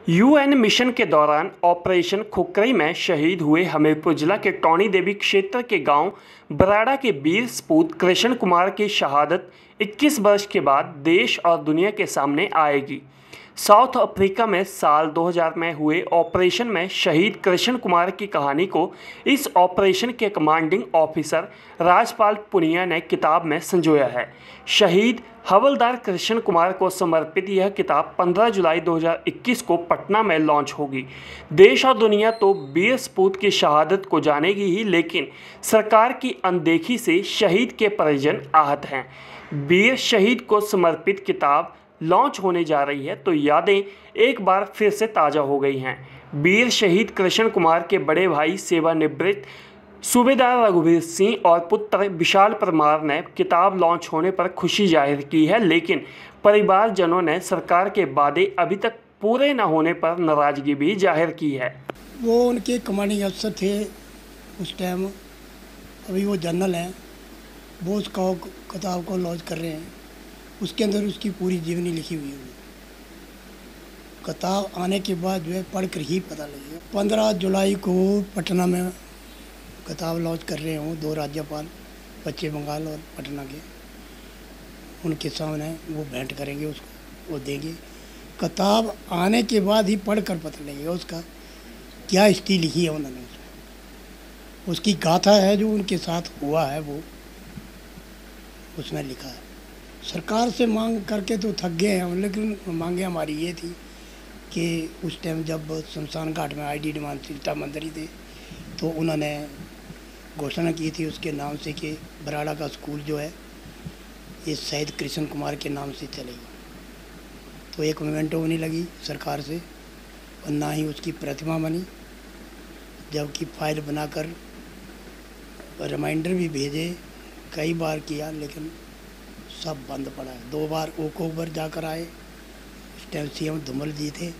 UN mission के दौरान operation khukri में शहीद हुए हमीरपुर जिला के टौणी देवी क्षेत्र के गांव बराड़ा के वीर सपूत कृष्ण कुमार की शहादत 21 वर्ष के बाद देश और दुनिया के सामने आएगी। साउथ अफ्रीका में साल 2000 में हुए ऑपरेशन में शहीद कृष्ण कुमार की कहानी को इस ऑपरेशन के कमांडिंग ऑफिसर राजपाल पुनिया ने किताब में संजोया है। शहीद हवलदार कृष्ण कुमार को समर्पित यह किताब 15 जुलाई 2021 को पटना में लॉन्च होगी। देश और दुनिया तो वीर सपूत की शहादत को जानेगी ही, लेकिन सरकार की अनदेखी से शहीद के परिजन आहत हैं। वीर शहीद को समर्पित किताब लॉन्च होने जा रही है तो यादें एक बार फिर से ताज़ा हो गई हैं। वीर शहीद कृष्ण कुमार के बड़े भाई सेवानिवृत्त सूबेदार रघुवीर सिंह और पुत्र विशाल परमार ने किताब लॉन्च होने पर खुशी जाहिर की है, लेकिन परिवारजनों ने सरकार के वादे अभी तक पूरे न होने पर नाराज़गी भी जाहिर की है। वो उनके कमांडिंग अफसर थे उस टाइम, अभी वो जनरल हैं। वो उस किताब को लॉन्च कर रहे हैं। उसके अंदर उसकी पूरी जीवनी लिखी हुई है। किताब आने के बाद जो है पढ़कर ही पता लगेगा। 15 जुलाई को पटना में किताब लॉन्च कर रहे हूँ। 2 राज्यपाल पश्चिम बंगाल और पटना के, उनके सामने वो भेंट करेंगे, उसको वो देंगे। किताब आने के बाद ही पढ़कर पता लगेगा उसका क्या हिस्ट्री लिखी है उन्होंने। उसकी गाथा है जो उनके साथ हुआ है, वो उसमें लिखा है। सरकार से मांग करके तो थक गए हैं हम, लेकिन मांगे हमारी ये थी कि उस टाइम जब शमशान घाट में आईडी डिमांड मंत्री थे तो उन्होंने घोषणा की थी उसके नाम से कि बराड़ा का स्कूल जो है ये शहीद कृष्ण कुमार के नाम से चलेगा। तो एक मोमेंटो नहीं लगी सरकार से और ना ही उसकी प्रतिमा बनी, जबकि फाइल बनाकर रिमाइंडर भी भेजे, कई बार किया, लेकिन सब बंद पड़ा है। 2 बार ओकोबर जाकर आए, उस टाइम सीएम धूमल जी थे,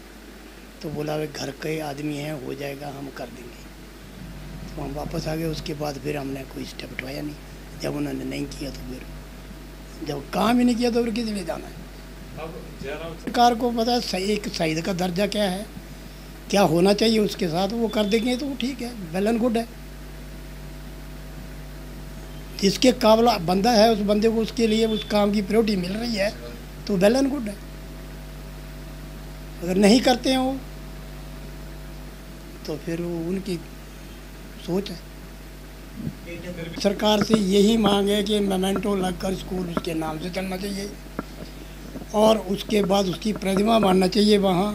तो बोला वे घर के आदमी हैं, हो जाएगा, हम कर देंगे। तो हम वापस आ गए। उसके बाद फिर हमने कोई स्टेप उठाया नहीं। जब उन्होंने नहीं किया तो फिर जब काम ही नहीं किया तो फिर किस लिए जाना है। सरकार को पता है एक शहीद का दर्जा क्या है, क्या होना चाहिए उसके साथ, वो कर देंगे तो ठीक है, वेल एंड गुड है। जिसके काबिल बंदा है उस बंदे को उसके लिए उस काम की प्रायोरिटी मिल रही है तो वेल एंड गुड है। अगर नहीं करते हैं वो तो फिर वो उनकी सोच है। सरकार से यही मांग है कि मोमेंटो लगकर स्कूल उसके नाम से चलना चाहिए और उसके बाद उसकी प्रतिमा बनना चाहिए। वहाँ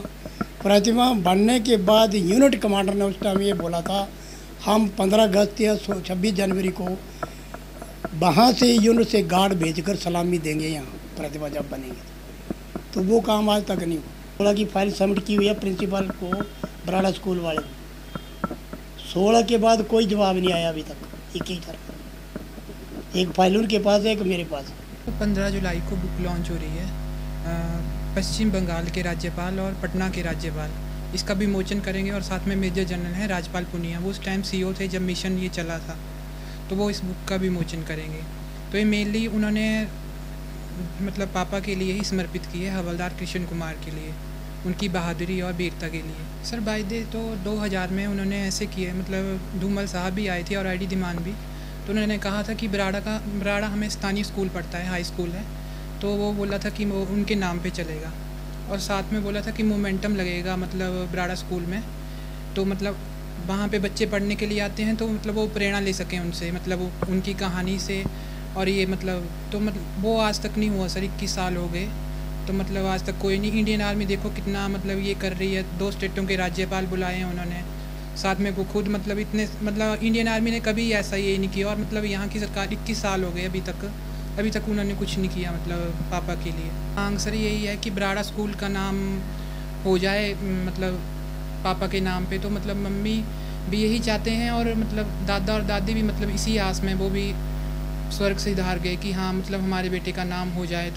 प्रतिमा बनने के बाद यूनिट कमांडर ने उस टाइम ये बोला था, हम 15 अगस्त या 26 जनवरी को वहाँ से यूनिट से गार्ड भेजकर सलामी देंगे यहाँ प्रतिमा जब बनेंगे। तो वो काम आज तक नहीं हुआ। बोला कि फाइल सबमिट की हुई है प्रिंसिपल को, बराड़ा स्कूल वाले को। 16 के बाद कोई जवाब नहीं आया अभी तक। एक फाइल उनके पास है, एक मेरे पास है। 15 जुलाई को बुक लॉन्च हो रही है। पश्चिम बंगाल के राज्यपाल और पटना के राज्यपाल इसका विमोचन करेंगे और साथ में मेजर जनरल हैं राजपाल पुनिया। वो उस टाइम सीओ थे जब मिशन ये चला था, तो वो इस बुक का विमोचन करेंगे। तो ये मेनली उन्होंने मतलब पापा के लिए ही समर्पित की है, हवलदार कृष्ण कुमार के लिए, उनकी बहादुरी और वीरता के लिए। सर वायदे तो 2000 में उन्होंने ऐसे किए, मतलब धूमल साहब भी आए थे और आईडी डिमांड भी। तो उन्होंने कहा था कि बराड़ा हमें स्थानीय स्कूल पढ़ता है, हाई स्कूल है, तो वो बोला था कि वो उनके नाम पे चलेगा। और साथ में बोला था कि मोमेंटम लगेगा मतलब बराड़ा स्कूल में, तो मतलब वहाँ पे बच्चे पढ़ने के लिए आते हैं तो मतलब वो प्रेरणा ले सकें उनसे, मतलब उनकी कहानी से। और ये मतलब तो मतलब वो आज तक नहीं हुआ सर, 21 साल हो गए, तो मतलब आज तक कोई नहीं। इंडियन आर्मी देखो कितना मतलब ये कर रही है, 2 स्टेटों के राज्यपाल बुलाए हैं उन्होंने, साथ में वो खुद मतलब इतने मतलब इंडियन आर्मी ने कभी ऐसा ये नहीं किया। और मतलब यहाँ की सरकार 21 साल हो गए अभी तक उन्होंने कुछ नहीं किया मतलब पापा के लिए। मांग सर यही है कि बराड़ा स्कूल का नाम हो जाए मतलब पापा के नाम पे। तो मतलब मम्मी भी यही चाहते हैं और मतलब दादा और दादी भी मतलब इसी आस में, वो भी स्वर्ग से धार गए कि हाँ मतलब हमारे बेटे का नाम हो जाए।